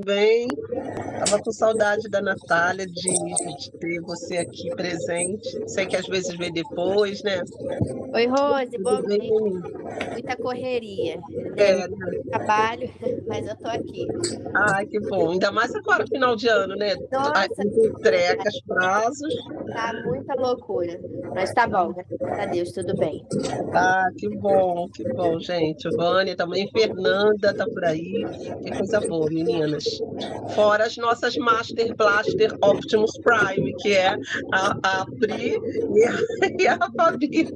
bem? Tava com saudade da Natália, de ter você aqui presente. Sei que às vezes vê depois, né? Oi, Rose, Tudo bom bem, dia. menino? Muita correria, né? É, né? Trabalho, mas eu tô aqui. Ai, que bom. Ainda mais agora, final de ano, né? Nossa, As entregas, prazos. tá muita loucura. Mas tá bom, graças a Deus, tudo bem. Ah, que bom, gente. Vânia também, Fernanda tá por aí. Que coisa boa, meninas. Fora as nossas Master Blaster Optimus Prime, que é a Pri e a Fabi.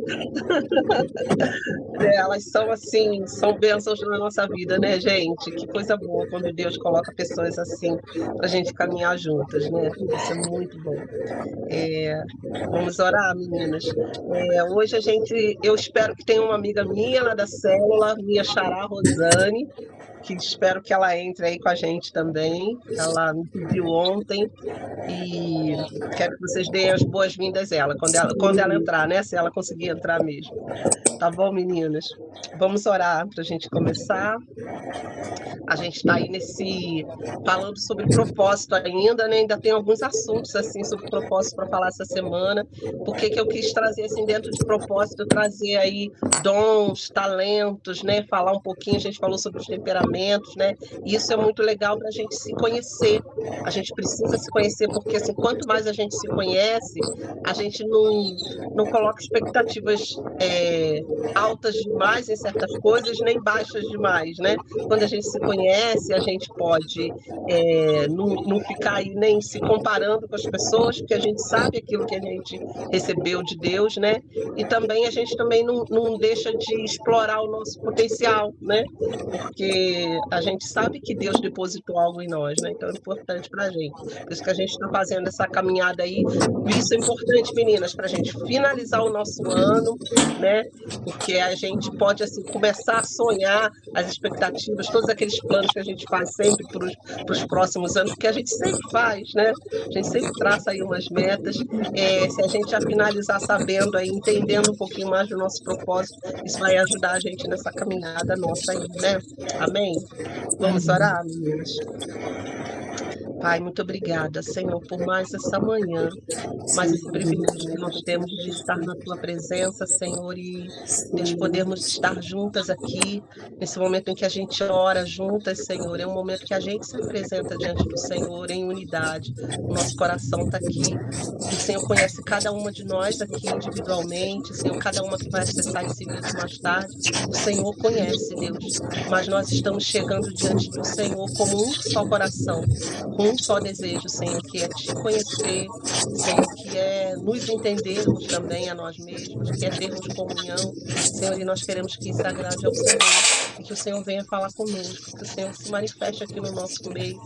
Elas são assim, são bênçãos na nossa vida, né, gente? Que coisa boa quando Deus coloca pessoas assim para a gente caminhar juntas, né? Isso é muito bom. É, vamos orar, meninas. Hoje eu espero que tenha uma amiga minha lá da célula, minha xará Rosane, que espero que ela entre aí com a gente também. Ela me pediu ontem e quero que vocês deem as boas-vindas a ela, quando ela entrar, né? Se ela conseguir entrar mesmo. Tá bom, meninas? Vamos orar para a gente começar. A gente está aí falando sobre propósito ainda, né? Ainda tem alguns assuntos assim sobre propósito para falar essa semana. Porque que eu quis trazer assim dentro de propósito, trazer aí dons, talentos, né? Falar um pouquinho, a gente falou sobre os temperamentos, né? E isso é muito legal para a gente se conhecer. A gente precisa se conhecer porque assim, quanto mais a gente se conhece, a gente não coloca expectativas altas demais em certas coisas, nem baixas demais, né? Quando a gente se conhece, a gente pode não ficar aí nem se comparando com as pessoas, porque a gente sabe aquilo que a gente recebeu de Deus, né? E também a gente também não deixa de explorar o nosso potencial, né? Porque a gente sabe que Deus depositou algo em nós, né? Então é importante para a gente. Por isso que a gente está fazendo essa caminhada aí. Isso é importante, meninas, para a gente finalizar o nosso ano, né? Porque a gente pode assim começar a sonhar as expectativas, todos aqueles planos que a gente faz sempre para os próximos anos, porque a gente sempre faz, né? A gente sempre traça aí umas metas. Se a gente já finalizar sabendo aí, entendendo um pouquinho mais do nosso propósito, isso vai ajudar a gente nessa caminhada nossa aí, né? Amém? Vamos orar, meninas? Pai, muito obrigada, Senhor, por mais essa manhã, mais esse privilégio que nós temos de estar na Tua presença, Senhor, e de podermos estar juntas aqui, nesse momento em que a gente ora juntas, Senhor, é um momento que a gente se apresenta diante do Senhor em unidade, o nosso coração está aqui, e o Senhor conhece cada uma de nós aqui individualmente, Senhor, cada uma que vai acessar esse vídeo mais tarde, o Senhor conhece, Deus, mas nós estamos chegando diante do Senhor como um só coração, com um só desejo, Senhor, que é te conhecer, Senhor, que é nos entendermos também a nós mesmos, que é termos comunhão, Senhor, e nós queremos que isso agrade ao Senhor, e que o Senhor venha falar conosco, que o Senhor se manifeste aqui no nosso meio,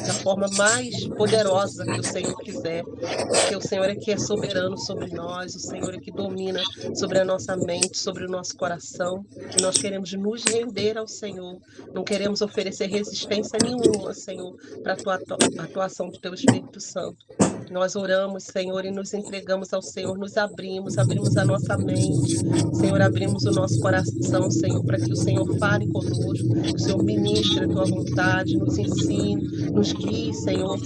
da forma mais poderosa que o Senhor quiser, porque o Senhor é que é soberano sobre nós, o Senhor é que domina sobre a nossa mente, sobre o nosso coração, e nós queremos nos render ao Senhor, não queremos oferecer resistência nenhuma, Senhor, para a atuação do Teu Espírito Santo. Nós oramos, Senhor, e nos entregamos ao Senhor, nos abrimos a nossa mente, Senhor, abrimos o nosso coração, Senhor, para que o Senhor fale conosco, que o Senhor ministre a Tua vontade, nos ensine, nos guie, Senhor,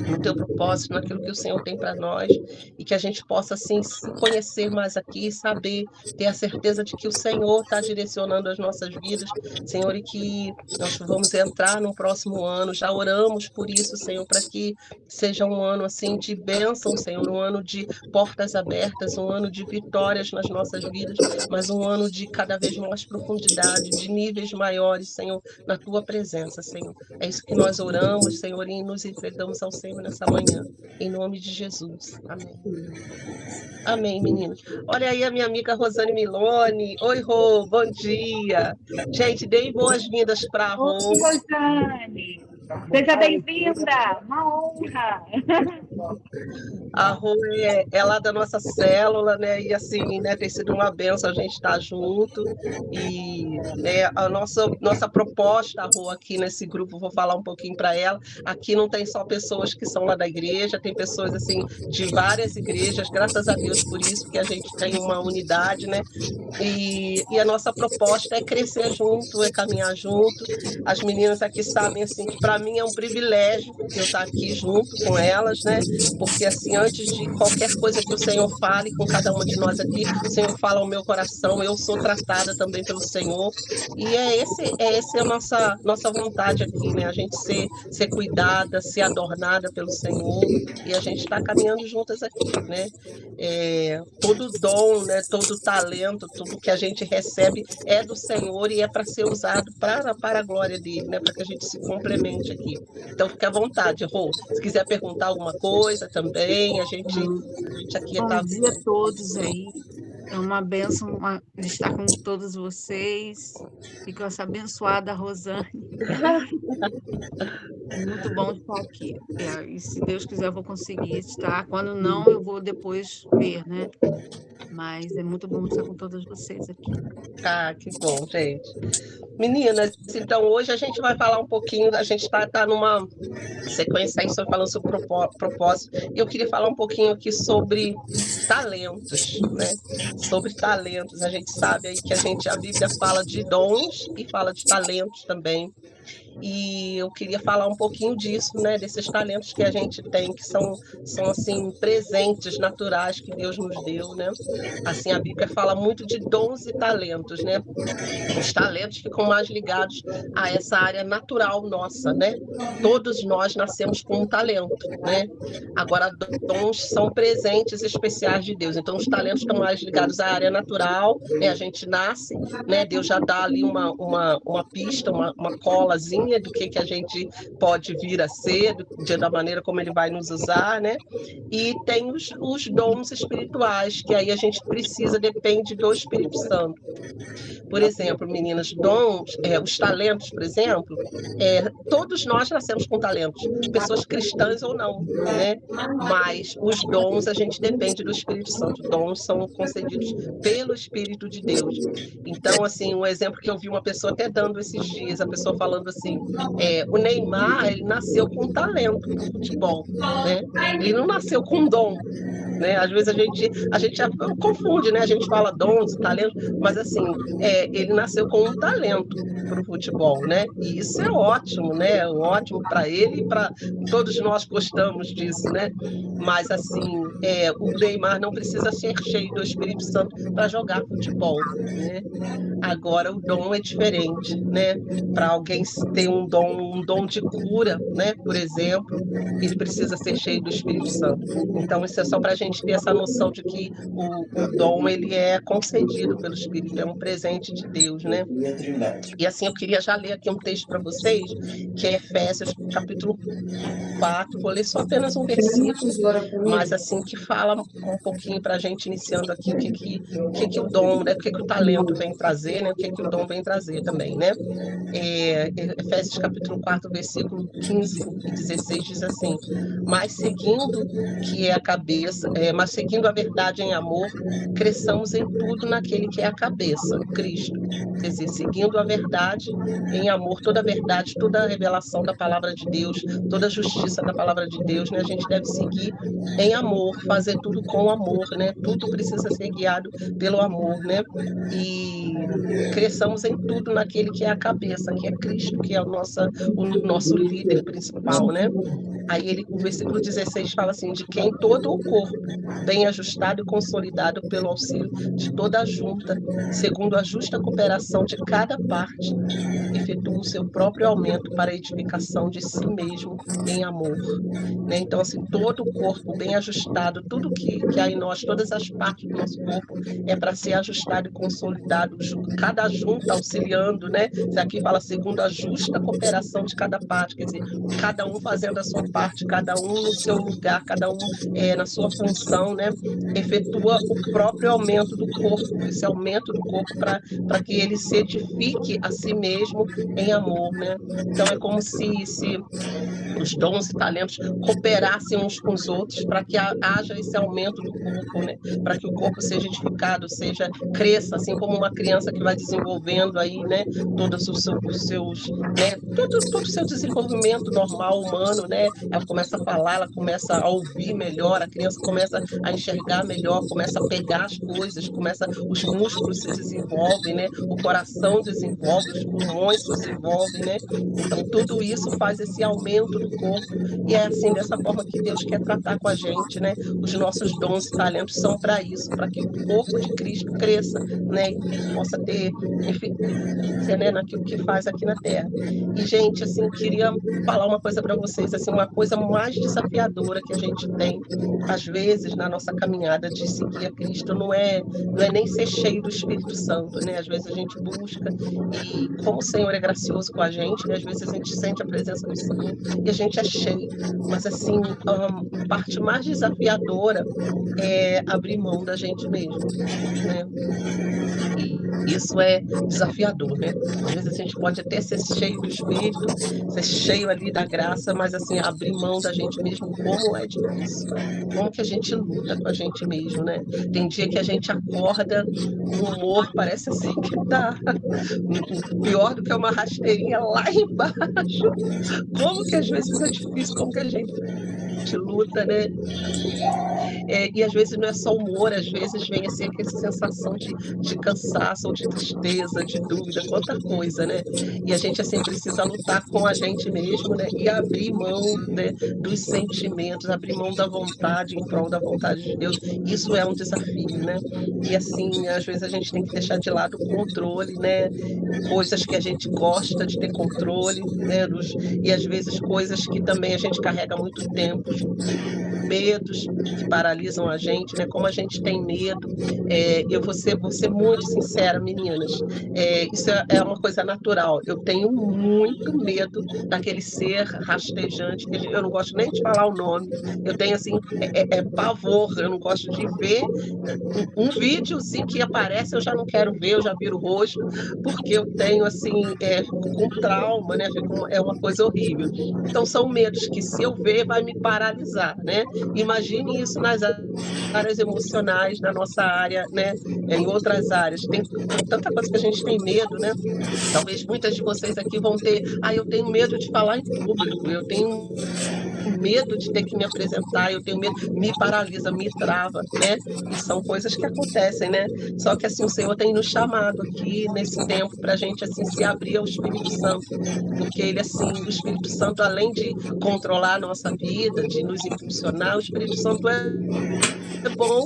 no Teu propósito, naquilo que o Senhor tem para nós, e que a gente possa, assim, se conhecer mais aqui, saber, ter a certeza de que o Senhor está direcionando as nossas vidas, Senhor, e que nós vamos entrar no próximo ano, já oramos por isso, Senhor, para que seja um ano, assim, de bênção, Senhor, um ano de portas abertas, um ano de vitórias nas nossas vidas, mas um ano de cada vez mais profundidade, de níveis maiores, Senhor, na Tua presença, Senhor. É isso que nós oramos, Senhor, e nos entregamos ao Senhor nessa manhã, em nome de Jesus. Amém. Amém, meninos. Olha aí a minha amiga Rosane Milone. Oi, Rô, bom dia. Gente, deem boas-vindas para a Rô. Oi, Rosane. Seja bem-vinda, uma honra. A Rô é lá da nossa célula, né? E assim, né, tem sido uma benção a gente estar junto. E né, a nossa proposta, Rô, aqui nesse grupo, vou falar um pouquinho para ela. Aqui não tem só pessoas que são lá da igreja, tem pessoas assim de várias igrejas, graças a Deus por isso, porque a gente tem uma unidade, né? E a nossa proposta é crescer junto, é caminhar junto. As meninas aqui sabem assim que para para mim é um privilégio eu estar aqui junto com elas, né? Porque assim, antes de qualquer coisa que o Senhor fale com cada uma de nós aqui, o Senhor fala ao meu coração, eu sou tratada também pelo Senhor, e essa é a nossa vontade aqui, né? A gente ser cuidada, ser adornada pelo Senhor, e a gente está caminhando juntas aqui, né? Todo dom, né? Todo talento, tudo que a gente recebe é do Senhor e é para ser usado para a glória dele, né? Para que a gente se complemente aqui. Então, fique à vontade, Rô. Se quiser perguntar alguma coisa também, a gente aqui está. Bom dia a todos aí. É uma bênção estar com todos vocês. Fico essa abençoada, Rosane. É muito bom estar aqui. E se Deus quiser, eu vou conseguir estar. Quando não, eu vou depois ver, né? Mas é muito bom estar com todas vocês aqui. Ah, que bom, gente. Meninas, então hoje a gente vai falar um pouquinho, a gente está numa sequência aí falando sobre propósito, e eu queria falar um pouquinho aqui sobre talentos, né? Sobre talentos. A gente sabe aí que a Bíblia fala de dons e fala de talentos também. E eu queria falar um pouquinho disso, né, desses talentos que a gente tem, que são assim, presentes naturais que Deus nos deu, né? Assim, a Bíblia fala muito de dons e talentos, né? Os talentos ficam mais ligados a essa área natural nossa, né? Todos nós nascemos com um talento, né? Agora, dons são presentes especiais de Deus. Então, os talentos estão mais ligados à área natural, né? A gente nasce, né? Deus já dá ali uma pista, uma colazinha do que a gente pode vir a ser, da maneira como ele vai nos usar, né? E tem os dons espirituais, que aí a gente depende do Espírito Santo. Por exemplo, meninas, dons, os talentos, por exemplo, todos nós nascemos com talentos, pessoas cristãs ou não, né? Mas os dons a gente depende do Espírito Santo. Dons são concedidos pelo Espírito de Deus. Então, assim, um exemplo que eu vi uma pessoa até dando esses dias, a pessoa falando assim, o Neymar, ele nasceu com talento para o futebol, né? Ele não nasceu com dom, né? Às vezes a gente confunde, né? A gente fala dons e talentos, mas assim, ele nasceu com um talento para o futebol, né? E isso é ótimo, né? Ótimo para ele e para todos nós gostamos disso, né? Mas assim, o Neymar não precisa ser cheio do Espírito Santo para jogar futebol, né? Agora o dom é diferente, né? Para alguém ter um dom de cura, né? Por exemplo, ele precisa ser cheio do Espírito Santo. Então isso é só para a gente ter essa noção de que o dom ele é concedido pelo Espírito, é um presente de Deus, né? E assim eu queria já ler aqui um texto para vocês, que é Efésios capítulo 4, vou ler só apenas um versículo, mas assim que fala um pouquinho para a gente iniciando aqui o que o dom, né? O que o talento vem trazer, né? O que o dom vem trazer também, né? Efésios capítulo 4, versículo 15 e 16 diz assim: mas seguindo a verdade em amor, cresçamos em tudo naquele que é a cabeça, Cristo. Quer dizer, seguindo a verdade em amor, toda a verdade, toda a revelação da palavra de Deus, toda a justiça da palavra de Deus, né? A gente deve seguir em amor, fazer tudo com amor, né? Tudo precisa ser guiado pelo amor, né? E cresçamos em tudo naquele que é a cabeça, que é Cristo, que é o nosso líder principal, né? Aí o versículo 16 fala assim: de quem todo o corpo, bem ajustado e consolidado pelo auxílio de toda a junta, segundo a justa cooperação de cada parte, efetua o seu próprio aumento para a edificação de si mesmo em amor, né? Então, assim, todo o corpo bem ajustado, tudo que há em nós, todas as partes do nosso corpo é para ser ajustado e consolidado, cada junta auxiliando, né? Aqui fala segundo a justa cooperação de cada parte, quer dizer, cada um fazendo a sua parte, cada um no seu lugar, cada um na sua função, né? Efetua o próprio aumento do corpo, esse aumento do corpo para que ele se edifique a si mesmo em amor, né? Então é como se os dons e talentos cooperassem uns com os outros para que haja esse aumento do corpo, né? Para que o corpo seja edificado, cresça, assim como uma criança que vai desenvolvendo aí, né? Todos os seus, né? Todo o seu desenvolvimento normal humano, né? Ela começa a falar, ela começa a ouvir melhor, a criança começa a enxergar melhor, começa a pegar as coisas, os músculos se desenvolvem, né? O coração desenvolve, os pulmões se desenvolvem, né? Então tudo isso faz esse aumento do corpo e é assim dessa forma que Deus quer tratar com a gente, né? Os nossos dons e talentos são para isso, para que o corpo de Cristo cresça, né? E possa ter eficiência, né? Naquilo que faz aqui na Terra. E gente, assim, queria falar uma coisa para vocês, assim, uma coisa mais desafiadora que a gente tem às vezes na nossa caminhada de seguir a Cristo não é nem ser cheio do Espírito Santo, né? Às vezes a gente busca e como o Senhor é gracioso com a gente, né? Às vezes a gente sente a presença do Senhor e a gente é cheio, mas assim, a parte mais desafiadora é abrir mão da gente mesmo, né? E isso é desafiador, né? Às vezes a gente pode até ser cheio do Espírito, ser cheio ali da graça, mas assim, abrir mão da gente mesmo, como é difícil. Como que a gente luta com a gente mesmo, né? Tem dia que a gente acorda, o humor parece assim que tá pior do que uma rasteirinha lá embaixo. Como que às vezes é difícil, como que a gente luta, né? E às vezes não é só humor, às vezes vem assim aquela sensação de cansaço, ou de tristeza, de dúvida, quanta coisa, né? E a gente assim precisa lutar com a gente mesmo, né? E abrir mão, né, dos sentimentos, abrir mão da vontade em prol da vontade de Deus. Isso é um desafio, né? E assim, às vezes a gente tem que deixar de lado o controle, né? Coisas que a gente gosta de ter controle, né? E às vezes coisas que também a gente carrega há muito tempo, medos que paralisam a gente, né? Como a gente tem medo. Eu vou ser muito sincera, meninas. Isso é uma coisa natural. Eu tenho muito medo daquele ser rastejante, que eu não gosto nem de falar o nome. Eu tenho, assim, pavor. Eu não gosto de ver um vídeo, assim, que aparece, eu já não quero ver, eu já viro o rosto, porque eu tenho, assim, com trauma, né? É uma coisa horrível. Então, são medos que, se eu ver, vai me paralisar, né? Imagine isso nas áreas emocionais, na nossa área, né? Em outras áreas. Tem tanta coisa que a gente tem medo, né? Talvez muitas de vocês aqui vão ter, eu tenho medo de falar em público, eu tenho medo de ter que me apresentar, eu tenho medo, me paralisa, me trava, né? E são coisas que acontecem, né? Só que assim, o Senhor tem nos chamado aqui nesse tempo para a gente assim se abrir ao Espírito Santo, porque ele assim, o Espírito Santo, além de controlar a nossa vida, de nos impulsionar, o Espírito Santo é bom,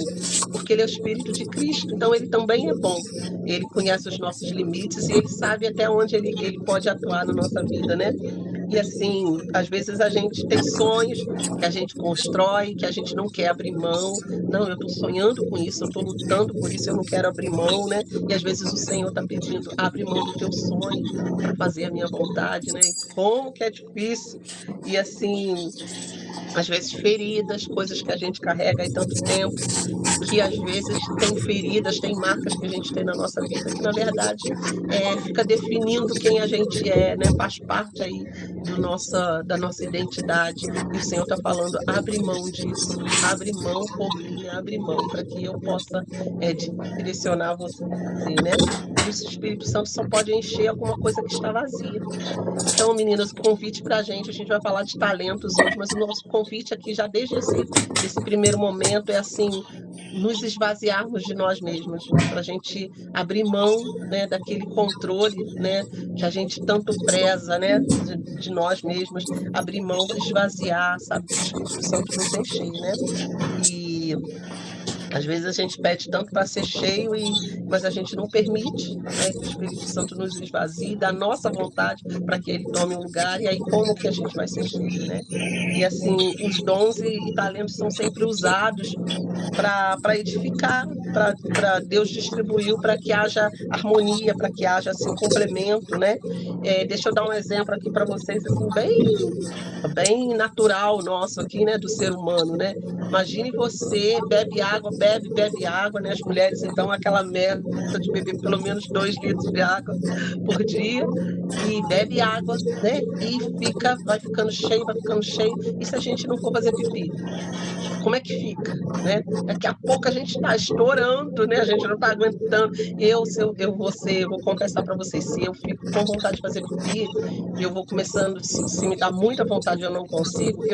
porque ele é o Espírito de Cristo, então ele também é bom. Ele conhece os nossos limites e ele sabe até onde ele pode atuar na nossa vida, né? E assim, às vezes a gente tem sonhos que a gente constrói, que a gente não quer abrir mão. Não, eu estou sonhando com isso, eu estou lutando por isso, eu não quero abrir mão, né? E às vezes o Senhor está pedindo, abre mão do teu sonho para fazer a minha vontade, né? Como que é difícil. E assim, às vezes feridas, coisas que a gente carrega há tanto tempo, que às vezes tem feridas, tem marcas que a gente tem na nossa vida, que na verdade fica definindo quem a gente é, né? Faz parte aí da nossa identidade. E o Senhor está falando, abre mão disso, abre mão por mim, abre mão para que eu possa direcionar você, né? E o Espírito Santo só pode encher alguma coisa que está vazia. Então, meninas, o convite para a gente vai falar de talentos hoje, mas o nosso convite aqui, já desde esse primeiro momento, é assim, nos esvaziarmos de nós mesmos, para a gente abrir mão, né, daquele controle, né, que a gente tanto preza, né, de nós mesmos, abrir mão, esvaziar, sabe, o Espírito Santo nos encher, né, e às vezes a gente pede tanto para ser cheio, mas a gente não permite, né, que o Espírito Santo nos esvazie da nossa vontade para que ele tome um lugar, e aí como que a gente vai ser cheio, né? E assim, os dons e talentos são sempre usados para edificar, para Deus distribuiu para que haja harmonia, para que haja assim, complemento, né? Deixa eu dar um exemplo aqui para vocês, assim, bem bem natural nosso aqui, né, do ser humano, né? Imagine você bebe água, bebe água, né? As mulheres, então, aquela meta de beber pelo menos 2 litros de água por dia, e bebe água, né? E vai ficando cheio, vai ficando cheio. E se a gente não for fazer pipi? Como é que fica, né? Daqui a pouco a gente está estourando, né? A gente não está aguentando. Vou confessar para vocês, se eu fico com vontade de fazer pipi, eu vou começando, se me dá muita vontade e eu não consigo,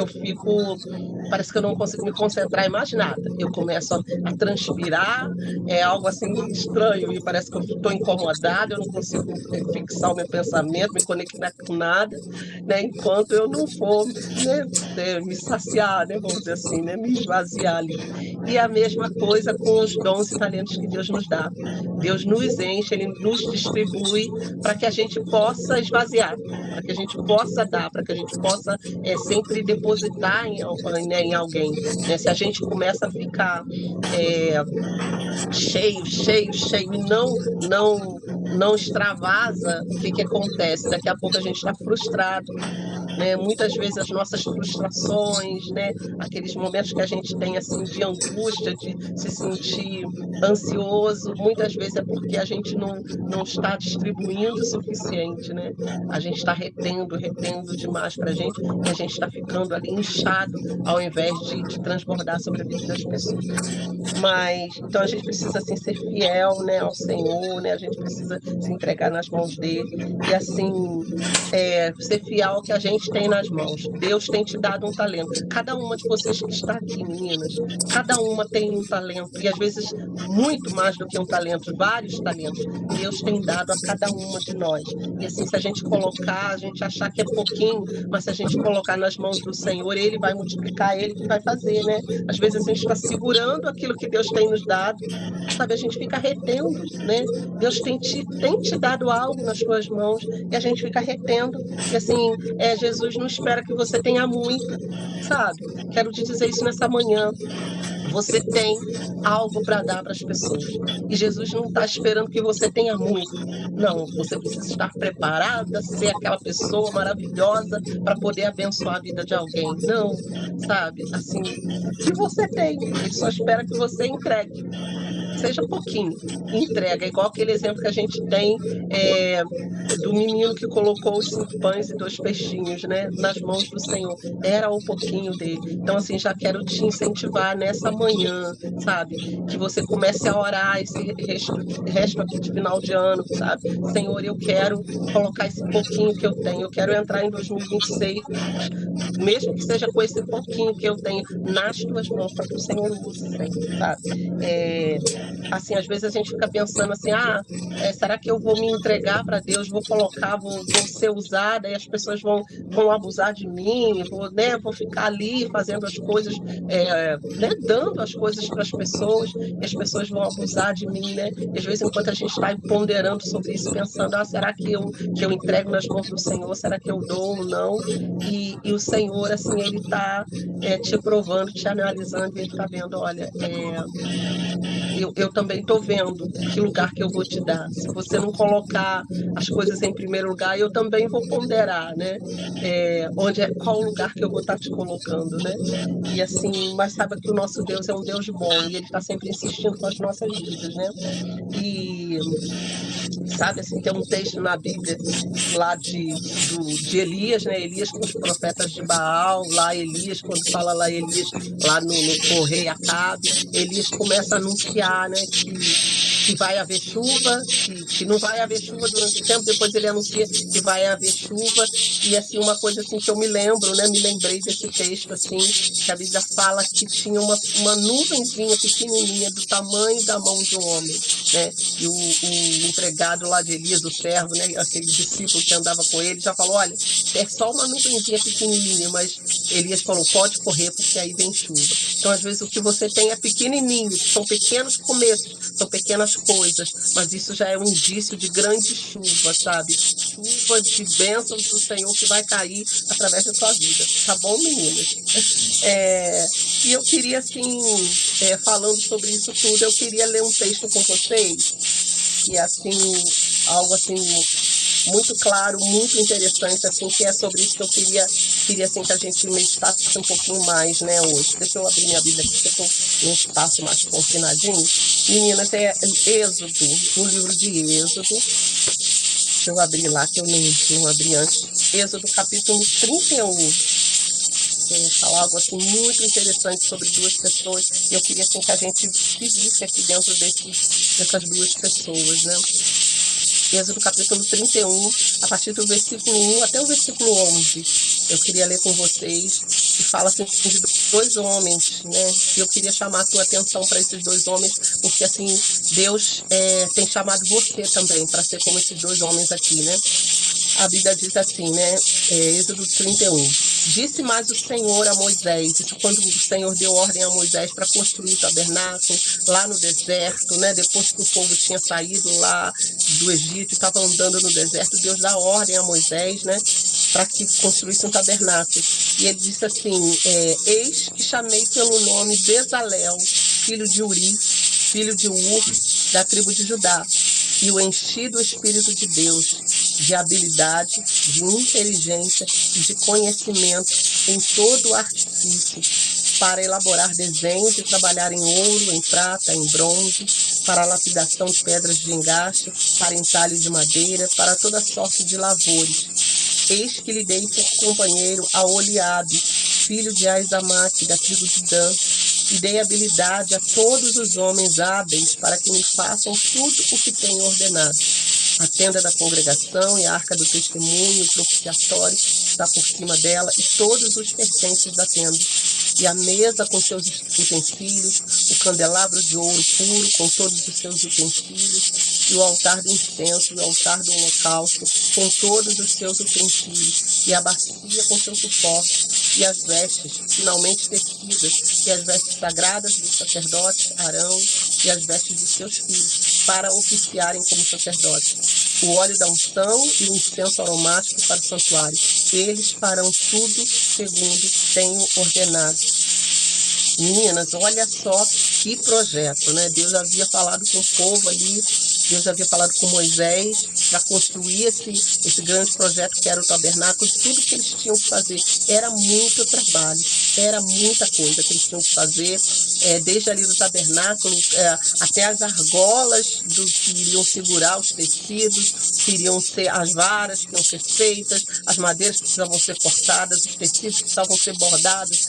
parece que eu não consigo me concentrar em mais nada. Eu começo a transpirar, é algo assim estranho, e parece que eu estou incomodada, eu não consigo fixar o meu pensamento, me conectar com nada, né? Enquanto eu não for, né, me saciar, né? Vamos dizer assim, né? Me esvaziar ali. E a mesma coisa com os dons e talentos que Deus nos dá. Deus nos enche, Ele nos distribui para que a gente possa esvaziar, para que a gente possa dar, para que a gente possa sempre depositar em alguém. Né? Se a gente começa a ficar cheio e não extravasa, o que acontece? Daqui a pouco a gente está frustrado. Né? Muitas vezes as nossas frustrações, né? Aqueles momentos que a gente tem assim, de angústia, de se sentir ansioso, muitas vezes é porque a gente não está distribuindo o suficiente. Né? A gente está retendo demais para a gente, e a gente está ficando ali inchado, ao invés de transbordar sobre a vida das pessoas. Então a gente precisa assim, ser fiel, né, ao Senhor, né? A gente precisa se entregar nas mãos dele, e assim ser fiel ao que a gente tem nas mãos. Deus tem te dado um talento. Cada uma de vocês que está aqui, meninas, cada uma tem um talento, e às vezes muito mais do que um talento, vários talentos. Deus tem dado a cada uma de nós. E assim, se a gente colocar, a gente achar que é pouquinho, mas se a gente colocar nas mãos do Senhor, Ele vai multiplicar, Ele que vai fazer, né? Às vezes a gente está segurando aquilo que Deus tem nos dado, sabe? A gente fica retendo, né? Deus tem te dado algo nas tuas mãos, e a gente fica retendo. E assim, Jesus não espera que você tenha muito, sabe? Quero te dizer isso nessa manhã. Você tem algo para dar para as pessoas. E Jesus não está esperando que você tenha muito. Não, você precisa estar preparada, ser aquela pessoa maravilhosa para poder abençoar a vida de alguém. Não, sabe? Assim, o que você tem, ele só espera que você entregue. Seja pouquinho, entrega, igual aquele exemplo que a gente tem do menino que colocou os 5 pães e 2 peixinhos, né, nas mãos do Senhor. Era um pouquinho dele. Então, assim, já quero te incentivar nessa manhã, sabe? Que você comece a orar esse resto aqui de final de ano, sabe? Senhor, eu quero colocar esse pouquinho que eu tenho, eu quero entrar em 2026, mesmo que seja com esse pouquinho que eu tenho, nas tuas mãos, para que o Senhor use, sabe? Assim, às vezes a gente fica pensando assim, será que eu vou me entregar para Deus, vou colocar, vou ser usada, e as pessoas vão abusar de mim, vou ficar ali fazendo as coisas, né, dando as coisas para as pessoas, e as pessoas vão abusar de mim, né? E às vezes, enquanto a gente está ponderando sobre isso, pensando, será que eu entrego nas mãos do Senhor, será que eu dou ou não? E o Senhor, assim, Ele está te provando, te analisando, e Ele está vendo, olha, eu também estou vendo que lugar que eu vou te dar. Se você não colocar as coisas em primeiro lugar, eu também vou ponderar, né? Qual o lugar que eu vou estar te colocando, né? E assim, mas saiba que o nosso Deus é um Deus bom, e Ele está sempre insistindo com as nossas vidas, né? E sabe, assim, tem um texto na Bíblia lá de Elias, né? Elias com os profetas de Baal, lá Elias, quando fala lá Elias, lá no rei Acabe, Elias começa a anunciar, né, que vai haver chuva, que não vai haver chuva durante o tempo, depois ele anuncia que vai haver chuva, e assim, uma coisa assim que eu me lembrei desse texto, assim, que a Bíblia fala que tinha uma nuvenzinha pequenininha do tamanho da mão de um homem, né, e o empregado lá de Elias, o servo, né, aquele discípulo que andava com ele, já falou, olha, é só uma nuvenzinha pequenininha, mas Elias falou, pode correr, porque aí vem chuva. Então, às vezes, o que você tem é pequenininho, são pequenos começos, são pequenas coisas, mas isso já é um indício de grande chuva, sabe? Chuva de bênçãos do Senhor que vai cair através da sua vida. Tá bom, meninas? E eu queria, assim, falando sobre isso tudo, eu queria ler um texto com vocês, que é, assim, algo assim muito claro, muito interessante, assim, que é sobre isso que eu queria assim, que a gente meditasse um pouquinho mais, né, hoje. Deixa eu abrir minha Bíblia aqui, que eu estou num espaço mais confinadinho. Meninas, é Êxodo, no livro de Êxodo. Deixa eu abrir lá, que eu não abri antes. Êxodo, capítulo 31. Falar algo assim muito interessante sobre duas pessoas. E eu queria assim, que a gente vivisse aqui dentro dessas duas pessoas, né? Êxodo capítulo 31, a partir do versículo 1 até o versículo 11. Eu queria ler com vocês, que fala assim, de dois homens, né? E eu queria chamar a tua atenção para esses dois homens, porque assim, Deus tem chamado você também para ser como esses dois homens aqui, né? A Bíblia diz assim, né? Êxodo 31. Disse mais o Senhor a Moisés, isso quando o Senhor deu ordem a Moisés para construir o tabernáculo lá no deserto, né? Depois que o povo tinha saído lá do Egito, estava andando no deserto, Deus dá ordem a Moisés, né? Para que construísse um tabernáculo. E ele disse assim, eis que chamei pelo nome Bezalel, filho de Uri, filho de Ur, da tribo de Judá, e o enchi do Espírito de Deus, de habilidade, de inteligência e de conhecimento em todo o artifício, para elaborar desenhos e trabalhar em ouro, em prata, em bronze, para a lapidação de pedras de engaste, para entalho de madeira, para toda sorte de lavores. Eis que lhe dei por companheiro a Oliabe, filho de Aizamaque, da tribo de Dan, e dei habilidade a todos os homens hábeis para que me façam tudo o que tenho ordenado. A tenda da congregação e a arca do testemunho, o propiciatório está por cima dela e todos os pertences da tenda. E a mesa com seus utensílios, o candelabro de ouro puro com todos os seus utensílios, e o altar do incenso, e o altar do holocausto com todos os seus utensílios, e a bacia com seu suporte, e as vestes finalmente tecidas, e as vestes sagradas do sacerdote Arão, e as vestes de seus filhos, para oficiarem como sacerdotes. O óleo da unção e o incenso aromático para o santuário. Eles farão tudo segundo tenho ordenado. Meninas, olha só que projeto, né? Deus havia falado com o povo ali, Deus havia falado com Moisés para construir esse grande projeto que era o tabernáculo. Tudo que eles tinham que fazer era muito trabalho, era muita coisa que eles tinham que fazer, desde ali do tabernáculo até as argolas que iriam segurar os tecidos, que iriam ser as varas que iam ser feitas, as madeiras que precisavam ser cortadas, os tecidos que precisavam ser bordados,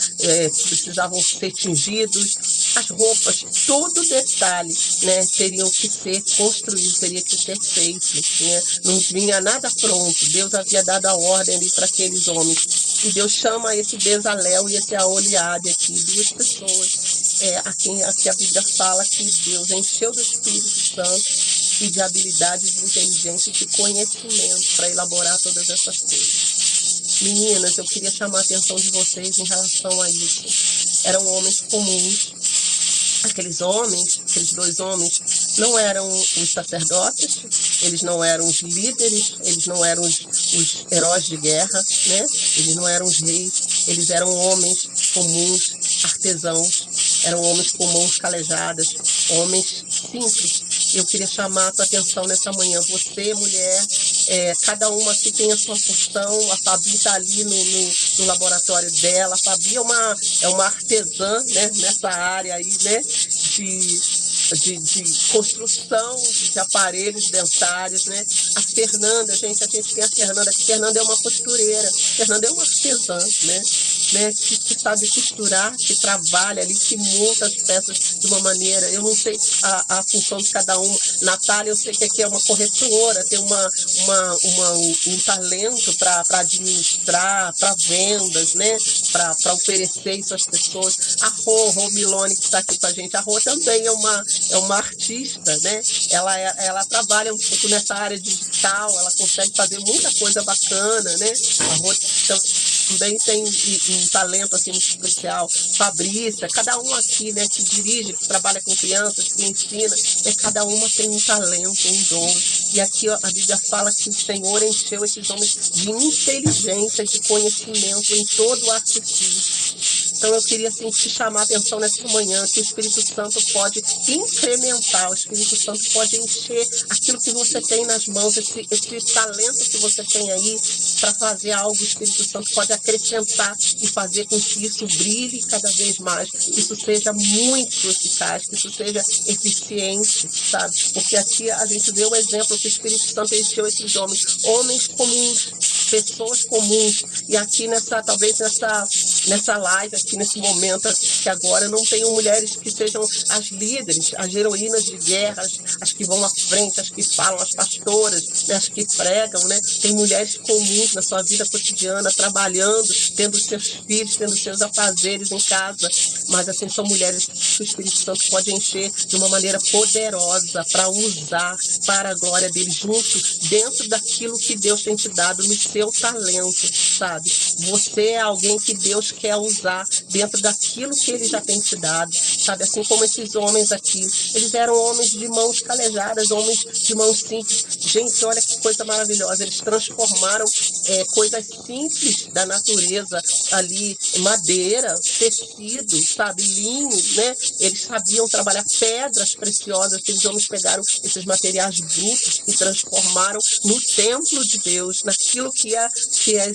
precisavam ser tingidos, as roupas, todo detalhe, né, teriam que ser construído, teria que ser feito, né? Não vinha nada pronto. Deus havia dado a ordem ali para aqueles homens. E Deus chama esse Bezalel e esse Aholiabe aqui, duas pessoas, aqui a Bíblia fala que Deus encheu do Espírito Santo e de habilidade, de inteligência e de conhecimento para elaborar todas essas coisas. Meninas, eu queria chamar a atenção de vocês em relação a isso. Eram homens comuns. Aqueles dois homens, não eram os sacerdotes, eles não eram os líderes, eles não eram os heróis de guerra, né? Eles não eram os reis, eles eram homens comuns, artesãos, eram homens com mãos calejadas, homens simples. Eu queria chamar a tua atenção nessa manhã. Você, mulher, cada uma aqui tem a sua função. A Fabi está ali no laboratório dela. A Fabi é uma artesã, né, nessa área aí, né, de construção de aparelhos dentários, né? A Fernanda, a gente tem a Fernanda, que Fernanda é uma costureira, Fernanda é uma artesã, né? Que sabe costurar, que trabalha ali, que monta as peças de uma maneira. Eu não sei a função de cada uma. Natália, eu sei que aqui é uma corretora, tem um talento para administrar, para vendas, né? Para oferecer isso às pessoas. A Rô Milone, que está aqui com a gente, a Rô também é uma artista, né? Ela trabalha um pouco nessa área digital, ela consegue fazer muita coisa bacana, né? A Rô também tem um talento assim muito especial. Fabrícia, cada um aqui, né, que dirige, que trabalha com crianças, que ensina, cada uma tem um talento, um dom. E aqui ó, a Bíblia fala que o Senhor encheu esses homens de inteligência, de conhecimento em todo o artifício. Então eu queria assim, te chamar a atenção nessa manhã, que o Espírito Santo pode incrementar, o Espírito Santo pode encher aquilo que você tem nas mãos, esse talento que você tem aí para fazer algo, o Espírito Santo pode acrescentar e fazer com que isso brilhe cada vez mais, que isso seja muito eficaz, que isso seja eficiente, sabe? Porque aqui a gente vê o exemplo que o Espírito Santo encheu esses homens comuns, pessoas comuns, e aqui talvez nessa live, aqui nesse momento que agora não tenham mulheres que sejam as líderes, as heroínas de guerra, as que vão à frente, as que falam, as pastoras, né, as que pregam, né? Tem mulheres comuns na sua vida cotidiana, trabalhando, tendo seus filhos, tendo seus afazeres em casa, mas assim, são mulheres que o Espírito Santo pode encher de uma maneira poderosa para usar para a glória dele, junto, dentro daquilo que Deus tem te dado no seu talento, sabe? Você é alguém que Deus quer usar dentro daquilo que ele já tem te dado, sabe? Assim como esses homens aqui, eles eram homens de mãos calejadas, homens de mãos simples. Gente, olha que coisa maravilhosa, eles transformaram coisas simples da natureza ali, madeira, tecido, sabe? Linho, né? Eles sabiam trabalhar pedras preciosas, aqueles homens pegaram esses materiais brutos e transformaram no templo de Deus, naquilo que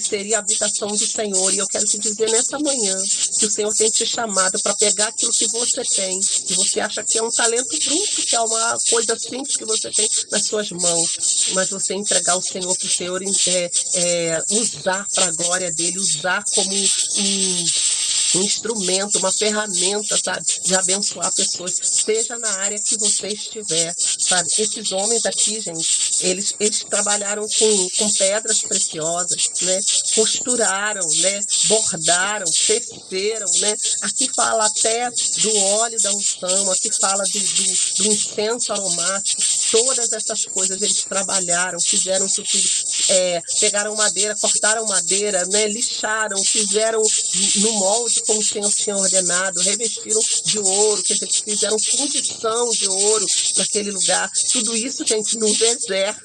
seria a habitação do Senhor. E eu quero te dizer nessa manhã que o Senhor tem te chamado para pegar aquilo que você tem, que você acha que é um talento bruto, que é uma coisa simples que você tem nas suas mãos, mas você entregar ao Senhor, para o Senhor usar para a glória dele, usar como um instrumento, uma ferramenta, sabe, de abençoar pessoas, seja na área que você estiver, sabe? Esses homens aqui, gente, eles trabalharam com pedras preciosas, né? Costuraram, né? Bordaram, teceram, né? Aqui fala até do óleo da unção, aqui fala do incenso aromático, todas essas coisas eles trabalharam, fizeram isso tudo, pegaram madeira, cortaram madeira, né? Lixaram, fizeram no molde como o Senhor tinha ordenado, revestiram de ouro, que eles fizeram fundição de ouro naquele lugar. Tudo isso, gente, no deserto,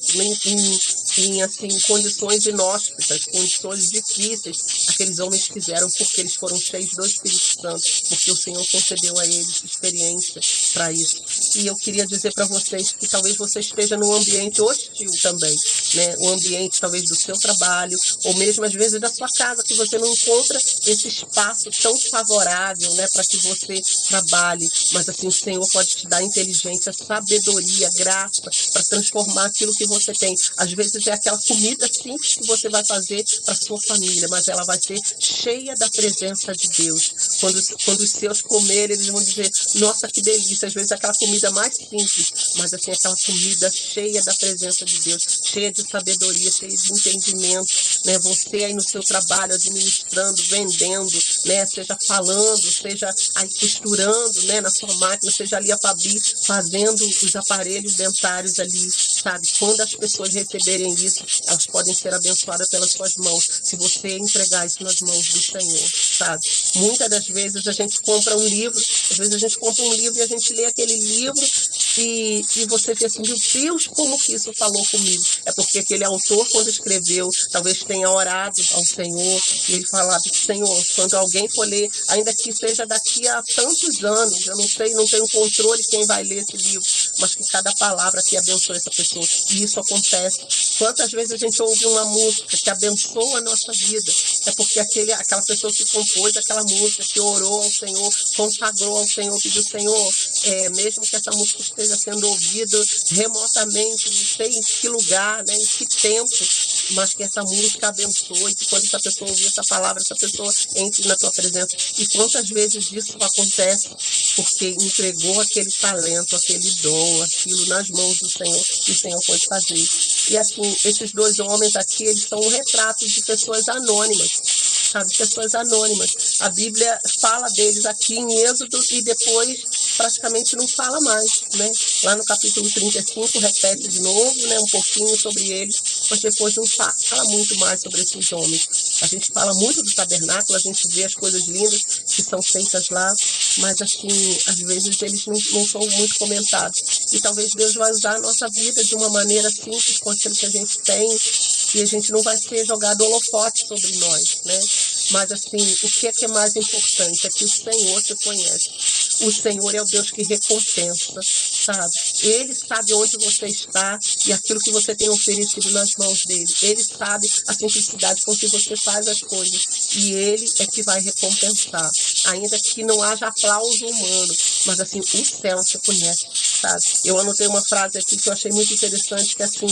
em condições inóspitas, condições difíceis. Aqueles homens fizeram porque eles foram cheios do Espírito Santo, porque o Senhor concedeu a eles experiência para isso. E eu queria dizer para vocês que talvez você esteja num ambiente hostil também, né? O ambiente talvez do seu trabalho, ou mesmo às vezes da sua casa, que você não encontra esse espaço tão favorável, né, para que você trabalhe, mas assim o Senhor pode te dar inteligência, sabedoria, graça para transformar aquilo que você tem. Às vezes é aquela comida simples que você vai fazer para sua família, mas ela vai ser cheia da presença de Deus. Quando os seus comerem, eles vão dizer: nossa, que delícia. Às vezes é aquela comida mais simples, mas assim aquela comida cheia da presença de Deus, cheia de sabedoria, cheia de entendimento, né? Você aí no seu trabalho, administrando, vendendo, né? Seja falando, seja aí costurando, né? Na sua máquina, seja ali a Fabi fazendo os aparelhos dentários ali, sabe? Quando as pessoas receberem isso, elas podem ser abençoadas pelas suas mãos, se você entregar isso nas mãos do Senhor, sabe? Muitas das vezes a gente compra um livro, às vezes a gente compra um livro e a gente lê aquele livro e você vê assim: meu Deus, como que isso falou comigo? É porque aquele autor, quando escreveu, talvez tenha orado ao Senhor e ele falava: Senhor, quando alguém for ler, ainda que seja daqui a tantos anos, eu não sei, não tenho controle quem vai ler esse livro, mas que cada palavra que abençoe essa pessoa. E isso acontece. Quantas vezes a gente ouve uma música que abençoa a nossa vida? É porque aquela pessoa que compôs aquela música, que orou ao Senhor, consagrou ao Senhor, pediu: Senhor, mesmo que essa música esteja sendo ouvida remotamente, não sei em que lugar, né, em que tempo, mas que essa música abençoe, que quando essa pessoa ouvir essa palavra, essa pessoa entre na tua presença. E quantas vezes isso acontece? Porque entregou aquele talento, aquele dom, aquilo nas mãos do Senhor, e o Senhor pode fazer. E assim, esses dois homens aqui, eles são um retrato de pessoas anônimas, sabe? Pessoas anônimas. A Bíblia fala deles aqui em Êxodo e depois praticamente não fala mais, né? Lá no capítulo 35 repete de novo, né, um pouquinho sobre eles, mas depois não fala muito mais sobre esses homens. A gente fala muito do tabernáculo, a gente vê as coisas lindas que são feitas lá, mas assim, às vezes eles não são muito comentados. e talvez Deus vai usar a nossa vida de uma maneira simples com aquilo que a gente tem, e a gente não vai ser jogado holofote sobre nós, né? Mas assim, o que é mais importante é que o Senhor te conhece. O Senhor é o Deus que recompensa, sabe? Ele sabe onde você está e aquilo que você tem oferecido nas mãos dele. Ele sabe a simplicidade com que você faz as coisas. E ele é que vai recompensar. Ainda que não haja aplauso humano, mas assim, o céu te conhece, sabe? Eu anotei uma frase aqui que eu achei muito interessante, que é assim,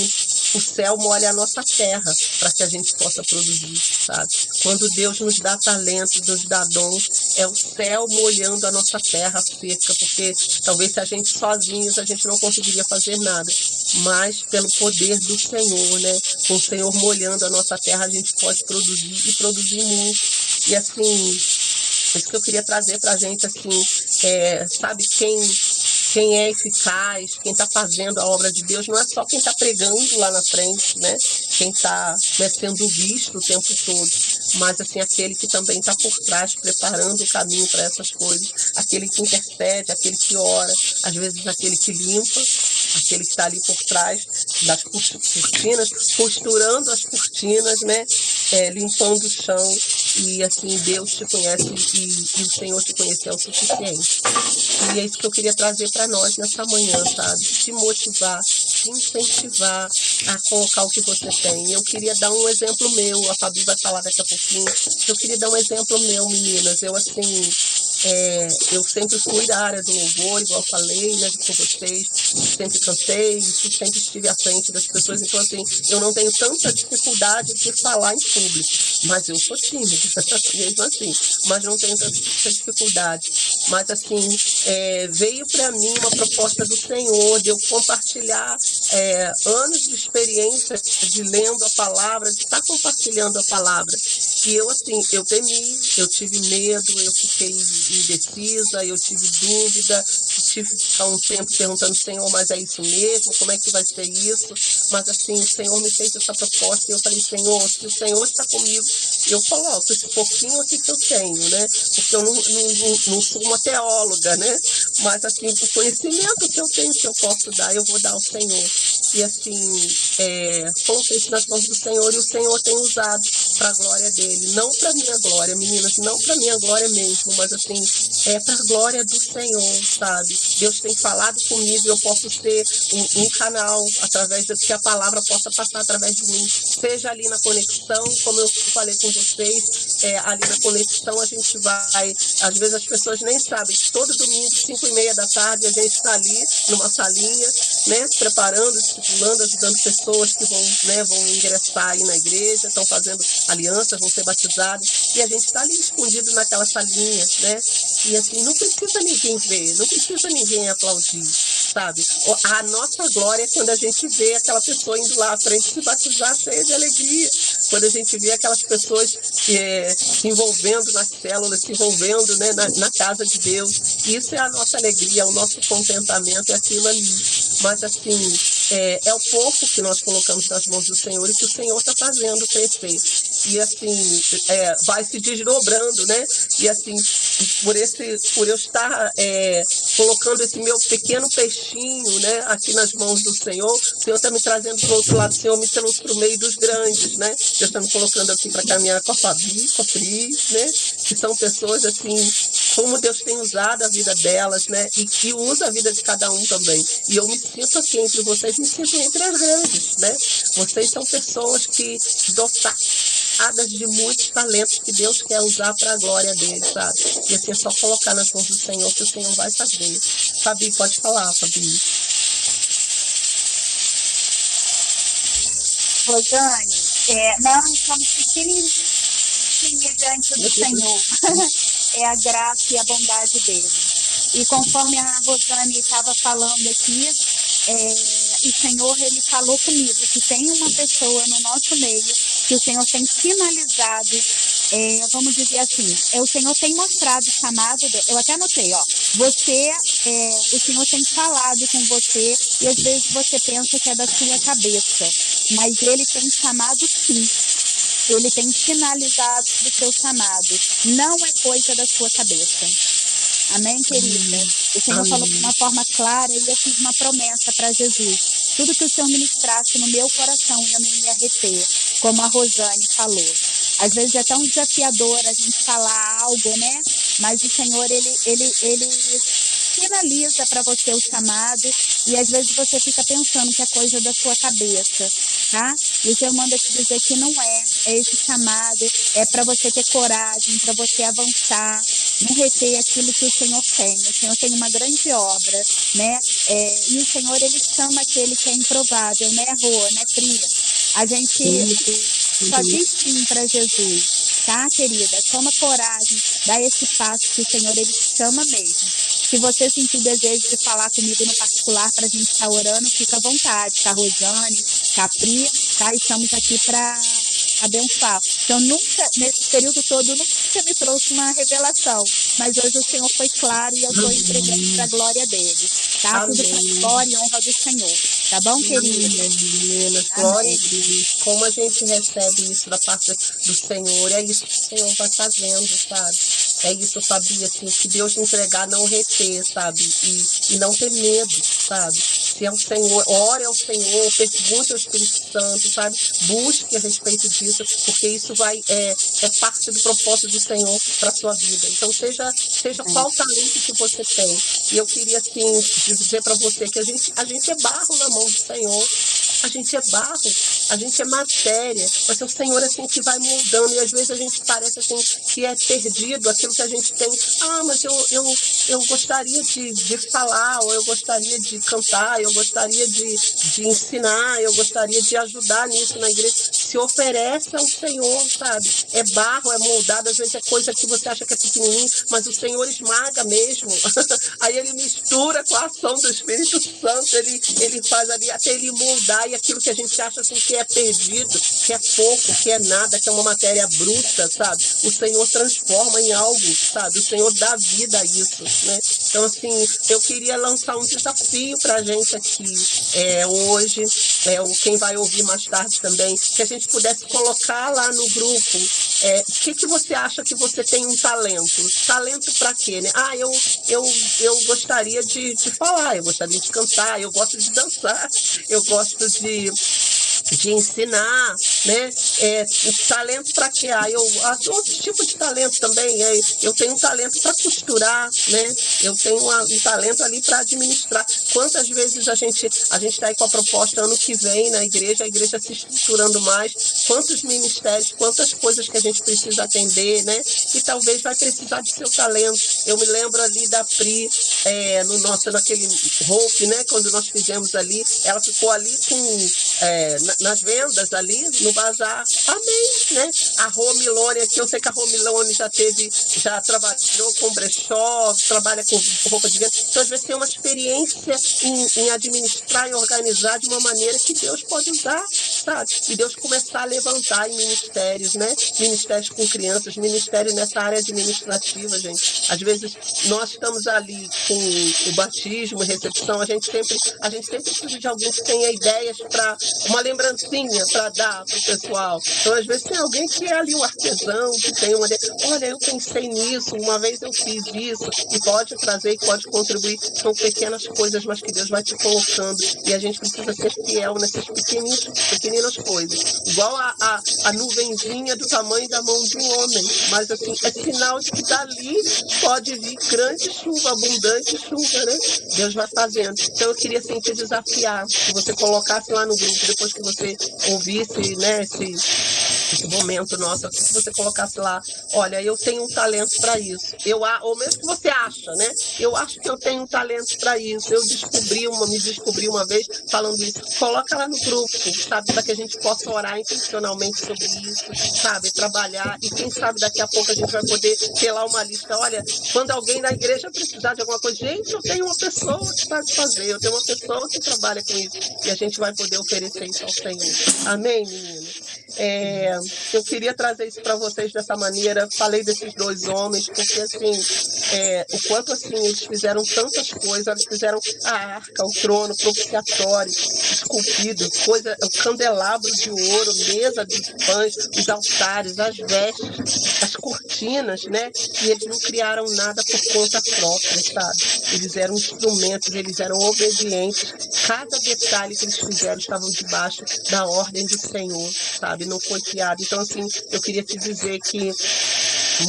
o céu molha a nossa terra para que a gente possa produzir, sabe? Quando Deus nos dá talento, nos dá dons, é o céu molhando a nossa terra seca, porque talvez se a gente sozinhos a gente não conseguiria fazer nada, mas pelo poder do Senhor, né? Com o Senhor molhando a nossa terra, a gente pode produzir e produzir muito. E assim, isso que eu queria trazer para a gente, assim, sabe, quem é eficaz, quem está fazendo a obra de Deus, não é só quem está pregando lá na frente, né? Quem está, né, sendo visto o tempo todo, mas assim, aquele que também está por trás, preparando o caminho para essas coisas, aquele que intercede, aquele que ora, às vezes aquele que limpa, aquele que está ali por trás das cortinas, costurando as cortinas, né? Limpando o chão, e assim, Deus te conhece e o Senhor te conhece é o suficiente. E é isso que eu queria trazer para nós nessa manhã, sabe? Te motivar, te incentivar a colocar o que você tem. Eu queria dar um exemplo meu, a Fabi vai falar daqui a pouquinho. Eu queria dar um exemplo meu, meninas. Eu, assim, eu sempre fui da área do louvor, igual eu falei, né, com vocês. Sempre cantei, sempre estive à frente das pessoas. Então, assim, eu não tenho tanta dificuldade de falar em público. Mas eu sou tímida, mesmo assim. Mas não tenho tanta dificuldade. Mas, assim, veio para mim uma proposta do Senhor de eu compartilhar anos de experiência de lendo a palavra, de estar compartilhando a palavra. E eu, assim, eu temi, eu tive medo, eu fiquei indecisa, eu tive dúvida, tive que ficar um tempo perguntando, Senhor, mas é isso mesmo? Como é que vai ser isso? Mas, assim, o Senhor me fez essa proposta e eu falei, Senhor, se o Senhor está comigo, eu coloco esse pouquinho aqui que eu tenho, né? Porque eu não sou uma teóloga, né? Mas, assim, o conhecimento que eu tenho, que eu posso dar, eu vou dar ao Senhor. E, assim, coloquei isso nas mãos do Senhor e o Senhor tem usado para a glória dele. Não para a minha glória, meninas, não para a minha glória mesmo, mas, assim, para a glória do Senhor, sabe? Deus tem falado comigo e eu posso ser um canal através de que a palavra possa passar através de mim. Seja ali na conexão, como eu falei com vocês, ali na conexão a gente vai, às vezes as pessoas nem sabem, todo domingo, 5h30 da tarde, a gente está ali numa salinha, né, preparando, discipulando, ajudando pessoas que vão ingressar aí na igreja, estão fazendo alianças, vão ser batizadas, e a gente está ali escondido naquela salinha, né, e assim, não precisa ninguém ver, não precisa ninguém aplaudir, sabe? A nossa glória é quando a gente vê aquela pessoa indo lá à frente se batizar cheia de alegria, quando a gente vê aquelas pessoas se envolvendo nas células, se envolvendo, né, na casa de Deus. Isso é a nossa alegria, o nosso contentamento, é aquilo ali. Mas, assim, é o pouco que nós colocamos nas mãos do Senhor e que o Senhor está fazendo crescer. E, assim, vai se desdobrando, né? E, assim, por eu estar colocando esse meu pequeno peixinho, né, aqui nas mãos do Senhor, o Senhor está me trazendo para o outro lado, o Senhor me trouxe para o meio dos grandes, né? Deus está me colocando aqui para caminhar com a Fabi, com a Cris, né? Que são pessoas, assim, como Deus tem usado a vida delas, né? E que usa a vida de cada um também. E eu me sinto aqui entre vocês, me sinto entre as grandes, né? Vocês são pessoas que dotadas de muitos talentos que Deus quer usar para a glória dele, sabe? E assim, é só colocar nas mãos do Senhor que o Senhor vai fazer. Fabi, pode falar, Fabi. Rosane, nós somos pequenininhos diante do Senhor. É a graça e a bondade dele. E conforme a Rosane estava falando aqui, o Senhor, ele falou comigo que tem uma pessoa no nosso meio que o Senhor tem finalizado, vamos dizer assim, o Senhor tem mostrado o chamado, eu até anotei, o Senhor tem falado com você e às vezes você pensa que é da sua cabeça, mas ele tem chamado sim. Ele tem finalizado o seu chamado. Não é coisa da sua cabeça. Amém, querida? O Senhor falou de uma forma clara e eu fiz uma promessa para Jesus. Tudo que o Senhor ministrasse no meu coração, eu não ia reter, como a Rosane falou. Às vezes é tão desafiador a gente falar algo, né? Mas o Senhor, ele finaliza para você o chamado e às vezes você fica pensando que é coisa da sua cabeça, tá? E o Senhor manda te dizer que não é esse chamado, é para você ter coragem, para você avançar, não reter aquilo que o Senhor tem. O Senhor tem uma grande obra, né? E o Senhor, ele chama aquele que é improvável, né, Rô, né, Pri? A gente só diz sim para Jesus, tá, querida? Toma coragem, dá esse passo que o Senhor, ele chama mesmo. Se você sentir desejo de falar comigo no particular para a gente estar orando, fica à vontade, tá, Rosane, tá, Pri, tá? Estamos aqui para abençoar. Então, nunca, nesse período todo, nunca me trouxe uma revelação, mas hoje o Senhor foi claro e eu estou entregando para a glória dele, tá? Tudo para a glória e honra do Senhor, tá bom, querida? Meninas, glória a Deus. Como a gente recebe isso da parte do Senhor, é isso que o Senhor vai fazendo, sabe? É isso, Fabi, assim, que Deus te entregar, não reter, sabe? E não ter medo, sabe? Se é o Senhor, ore ao Senhor, pergunte ao Espírito Santo, sabe? Busque a respeito disso, porque isso é parte do propósito do Senhor para a sua vida. Então, seja qual talento que você tem. E eu queria, assim, dizer para você que a gente é barro na mão do Senhor. A gente é barro, a gente é matéria, mas é o Senhor assim que vai moldando, e às vezes a gente parece assim que é perdido aquilo que a gente tem. Mas eu gostaria de falar, ou eu gostaria de cantar, eu gostaria de ensinar, eu gostaria de ajudar nisso na igreja. Se oferece ao Senhor, sabe? É barro, é moldado, às vezes é coisa que você acha que é pequenininho, mas o Senhor esmaga mesmo. Aí ele mistura com a ação do Espírito Santo, ele faz ali até ele moldar, e aquilo que a gente acha assim que é perdido, que é pouco, que é nada, que é uma matéria bruta, sabe? O Senhor transforma em algo, sabe? O Senhor dá vida a isso, né? Então, assim, eu queria lançar um desafio para a gente aqui hoje, quem vai ouvir mais tarde também, que a gente pudesse colocar lá no grupo o que você acha que você tem um talento? Talento para quê, né? Eu gostaria de falar, eu gostaria de cantar, eu gosto de dançar, eu gosto de ensinar, né? Talento para quê? Outro tipo de talento também. Eu tenho um talento para costurar, né? Eu tenho um talento ali para administrar. Quantas vezes a gente está aí com a proposta ano que vem na igreja, a igreja se estruturando mais, quantos ministérios, quantas coisas que a gente precisa atender, né? E talvez vai precisar de seu talento. Eu me lembro ali da Pri, naquele Hope, né? Quando nós fizemos ali, ela ficou ali nas vendas ali, no bazar. Amém, né? A Romilone aqui, eu sei que a Romilone já trabalhou com brechó, trabalha com roupa de venda. Então, às vezes, tem uma experiência em administrar e organizar de uma maneira que Deus pode usar, sabe? E Deus começar a levantar em ministérios, né? Ministérios com crianças, ministérios nessa área administrativa, gente. Às vezes, nós estamos ali com o batismo, recepção, a gente sempre precisa de alguém que tenha ideias para uma lembrancinha para dar para o pessoal. Então, às vezes, tem alguém que é ali um artesão, que tem uma ideia. Olha, eu pensei nisso, uma vez eu fiz isso, e pode trazer e pode contribuir. São pequenas coisas, mas que Deus vai te colocando. E a gente precisa ser fiel nessas pequeninas coisas. Igual a nuvenzinha do tamanho da mão de um homem. Mas, assim, é sinal de que dali pode vir grande chuva, abundante chuva, né? Deus vai fazendo. Então, eu queria, assim, te desafiar, que você colocasse lá no grupo, depois que você ouvisse, né, esse momento nosso, que você colocasse lá, olha, eu tenho um talento para isso. Ou mesmo que você acha, né? Eu acho que eu tenho um talento para isso. Eu me descobri uma vez falando isso. Coloca lá no grupo, sabe? Para que a gente possa orar intencionalmente sobre isso, sabe? Trabalhar. E quem sabe daqui a pouco a gente vai poder ter lá uma lista. Olha, quando alguém na igreja precisar de alguma coisa, gente, eu tenho uma pessoa que sabe fazer, eu tenho uma pessoa que trabalha com isso. E a gente vai poder oferecer isso ao Senhor. Amém, menina? Eu queria trazer isso para vocês dessa maneira. Falei desses dois homens, porque assim, o quanto assim eles fizeram tantas coisas, eles fizeram a arca, o trono propiciatório, esculpido, o candelabro de ouro, mesa dos pães, os altares, as vestes, as cortinas, né? E eles não criaram nada por conta própria, sabe? Eles eram instrumentos, eles eram obedientes. Cada detalhe que eles fizeram estavam debaixo da ordem do Senhor, sabe? Não foi criado. Então, assim, eu queria te dizer que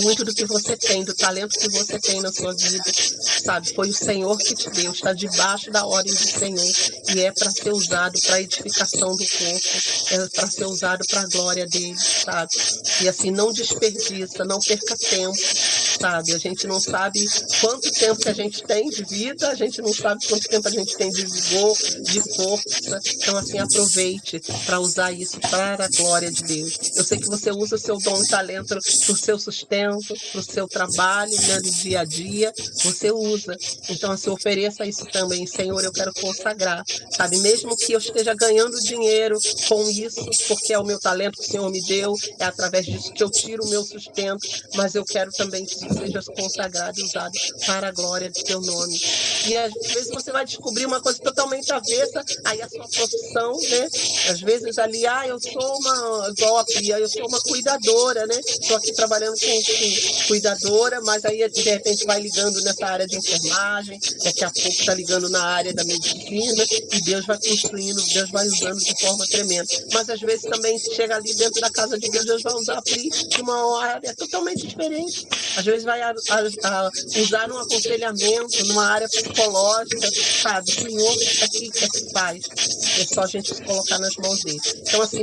muito do que você tem, do talento que você tem na sua vida, sabe? Foi o Senhor que te deu, está debaixo da ordem do Senhor e é para ser usado para a edificação do corpo, é para ser usado para a glória dele, sabe? E assim, não desperdiça, não perca tempo, sabe? A gente não sabe quanto tempo que a gente tem de vida, a gente não sabe quanto tempo a gente tem de vigor, de força. Então, assim, aproveite para usar isso para a glória de Deus. Eu sei que você usa o seu dom e talento para o seu sustento, para o seu trabalho, né, do dia a dia, você usa. Então, assim, ofereça isso também. Senhor, eu quero consagrar, sabe? Mesmo que eu esteja ganhando dinheiro com isso, porque é o meu talento que o Senhor me deu, é através disso que eu tiro o meu sustento, mas eu quero também que isso seja consagrado e usado para a glória do teu nome. E às vezes você vai descobrir uma coisa totalmente avessa, aí a sua profissão, né? Às vezes ali, eu sou igual a Pia, eu sou uma cuidadora, né? Estou aqui trabalhando com cuidadora, mas aí de repente vai ligando nessa área de enfermagem, daqui a pouco está ligando na área da medicina, e Deus vai construindo, Deus vai usando de forma tremenda. Mas às vezes também chega ali dentro da casa de Deus, Deus vai usar a Pri de uma área totalmente diferente. Às vezes vai usar um aconselhamento, numa área psicológica, sabe? O Senhor é que faz. É só a gente se colocar nas mãos dele. Então, assim,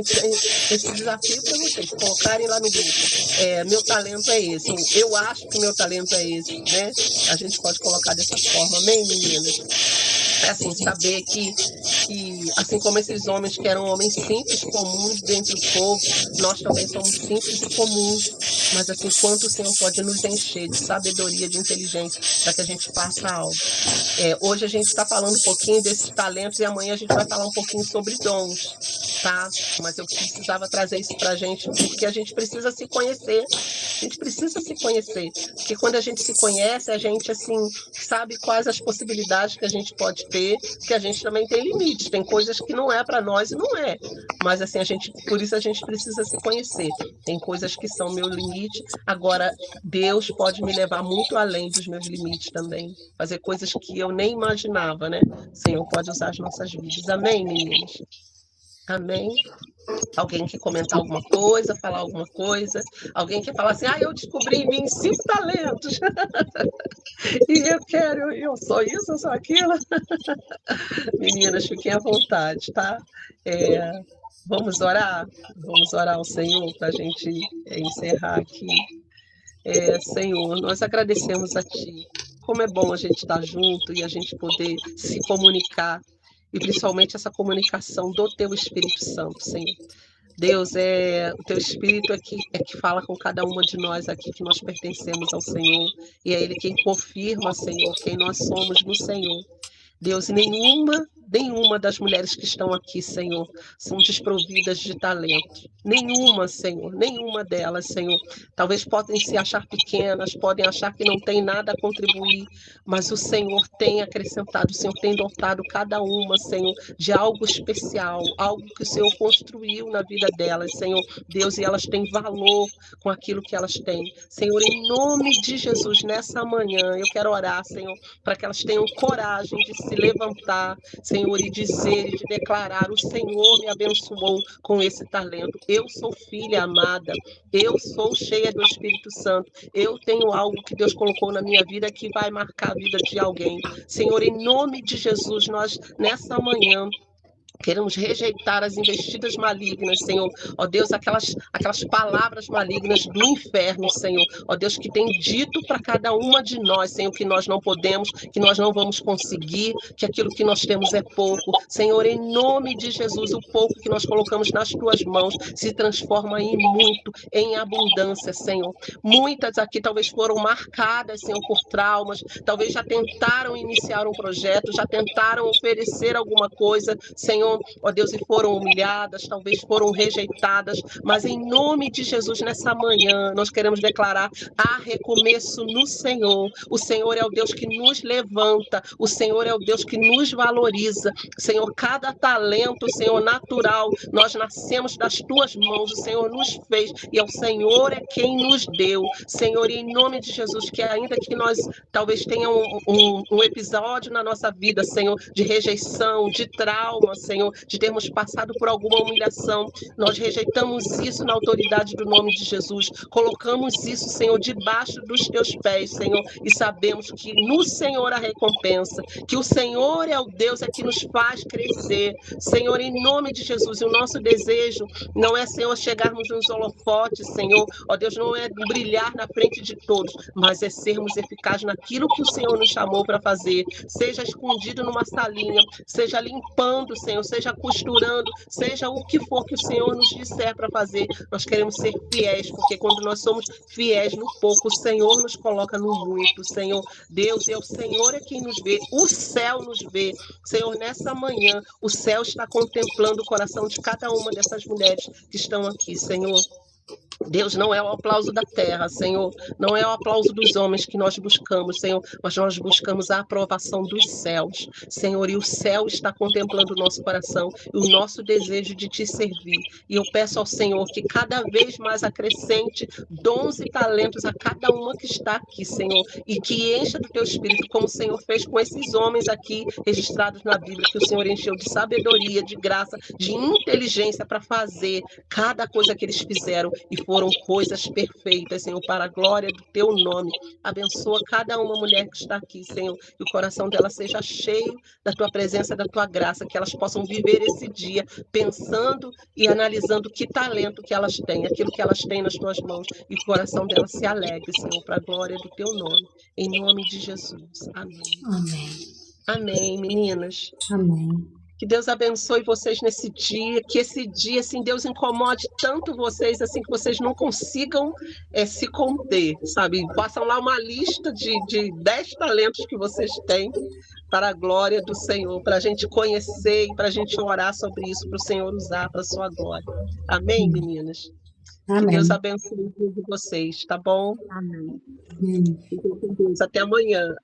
esse desafio para vocês, colocarem lá no grupo. Meu talento é esse. Eu acho que meu talento é esse, né? A gente pode colocar dessa forma. Amém, meninas? É assim, saber que assim como esses homens que eram homens simples, comuns dentro do povo, nós também somos simples e comuns, mas assim, quanto o Senhor pode nos encher de sabedoria, de inteligência, para que a gente faça algo. Hoje a gente está falando um pouquinho desses talentos e amanhã a gente vai falar um pouquinho sobre dons, tá? Mas eu precisava trazer isso para a gente, porque a gente precisa se conhecer. A gente precisa se conhecer, porque quando a gente se conhece, a gente, assim, sabe quais as possibilidades que a gente pode ter, que a gente também tem limites, tem coisas que não é para nós e não é, mas assim, por isso a gente precisa se conhecer. Tem coisas que são meu limite, agora Deus pode me levar muito além dos meus limites também, fazer coisas que eu nem imaginava, né? O Senhor pode usar as nossas vidas. Amém, meninas? Amém? Alguém quer comentar alguma coisa, falar alguma coisa? Alguém quer falar assim, eu descobri em mim 5 talentos. E eu sou isso, eu sou aquilo. Meninas, fiquem à vontade, tá? Vamos orar? Vamos orar ao Senhor para a gente encerrar aqui. Senhor, nós agradecemos a Ti. Como é bom a gente estar junto e a gente poder se comunicar, e principalmente essa comunicação do Teu Espírito Santo, Senhor. Deus, o Teu Espírito é que fala com cada uma de nós aqui, que nós pertencemos ao Senhor, e é Ele quem confirma, Senhor, quem nós somos no Senhor. Deus, nenhuma das mulheres que estão aqui, Senhor, são desprovidas de talento. Nenhuma, Senhor, nenhuma delas, Senhor. Talvez podem se achar pequenas, podem achar que não tem nada a contribuir, mas o Senhor tem acrescentado, o Senhor tem dotado cada uma, Senhor, de algo especial, algo que o Senhor construiu na vida delas, Senhor. Deus, e elas têm valor com aquilo que elas têm. Senhor, em nome de Jesus, nessa manhã, eu quero orar, Senhor, para que elas tenham coragem de se levantar, Senhor, e dizer e de declarar: o Senhor me abençoou com esse talento. Eu sou filha amada, eu sou cheia do Espírito Santo, eu tenho algo que Deus colocou na minha vida que vai marcar a vida de alguém. Senhor, em nome de Jesus, nós nessa manhã queremos rejeitar as investidas malignas, Senhor. Ó Deus, aquelas palavras malignas do inferno, Senhor. Ó Deus, que tem dito para cada uma de nós, Senhor, que nós não podemos, que nós não vamos conseguir, que aquilo que nós temos é pouco. Senhor, em nome de Jesus, o pouco que nós colocamos nas tuas mãos se transforma em muito, em abundância, Senhor. Muitas aqui talvez foram marcadas, Senhor, por traumas, talvez já tentaram iniciar um projeto, já tentaram oferecer alguma coisa, Senhor, Senhor, ó Deus, e foram humilhadas, talvez foram rejeitadas, mas em nome de Jesus, nessa manhã, nós queremos declarar: há recomeço no Senhor. O Senhor é o Deus que nos levanta, o Senhor é o Deus que nos valoriza. Senhor, cada talento, Senhor, natural, nós nascemos das tuas mãos, o Senhor nos fez e o Senhor é quem nos deu. Senhor, e em nome de Jesus, que ainda que nós talvez tenhamos um episódio na nossa vida, Senhor, de rejeição, de trauma, Senhor, de termos passado por alguma humilhação, nós rejeitamos isso na autoridade do nome de Jesus, colocamos isso, Senhor, debaixo dos teus pés, Senhor, e sabemos que no Senhor a recompensa, que o Senhor é o Deus que nos faz crescer, Senhor, em nome de Jesus. E o nosso desejo não é, Senhor, chegarmos nos holofotes, Senhor, ó Deus, não é brilhar na frente de todos, mas é sermos eficazes naquilo que o Senhor nos chamou para fazer, seja escondido numa salinha, seja limpando, Senhor, seja costurando, seja o que for que o Senhor nos disser para fazer. Nós queremos ser fiéis, porque quando nós somos fiéis no pouco, o Senhor nos coloca no muito, Senhor. Deus, é o Senhor é quem nos vê, o céu nos vê. Senhor, nessa manhã, o céu está contemplando o coração de cada uma dessas mulheres que estão aqui, Senhor. Deus, não é o aplauso da terra, Senhor, não é o aplauso dos homens que nós buscamos, Senhor, mas nós buscamos a aprovação dos céus, Senhor, e o céu está contemplando o nosso coração e o nosso desejo de te servir. E eu peço ao Senhor que cada vez mais acrescente dons e talentos a cada uma que está aqui, Senhor, e que encha do teu espírito, como o Senhor fez com esses homens aqui registrados na Bíblia, que o Senhor encheu de sabedoria, de graça, de inteligência para fazer cada coisa que eles fizeram, e foram coisas perfeitas, Senhor, para a glória do teu nome. Abençoa cada uma mulher que está aqui, Senhor, e o coração dela seja cheio da tua presença, da tua graça, que elas possam viver esse dia pensando e analisando que talento que elas têm, aquilo que elas têm nas tuas mãos, e o coração delas se alegre, Senhor, para a glória do teu nome. Em nome de Jesus. Amém. Amém. Amém, meninas. Amém. Que Deus abençoe vocês nesse dia, que esse dia, assim, Deus incomode tanto vocês, assim, que vocês não consigam se conter, sabe? Passam lá uma lista de 10 talentos que vocês têm para a glória do Senhor, para a gente conhecer e para a gente orar sobre isso, para o Senhor usar para a sua glória. Amém, meninas? Amém. Que Deus abençoe vocês, tá bom? Amém. Amém. Fiquem com Deus. Até amanhã.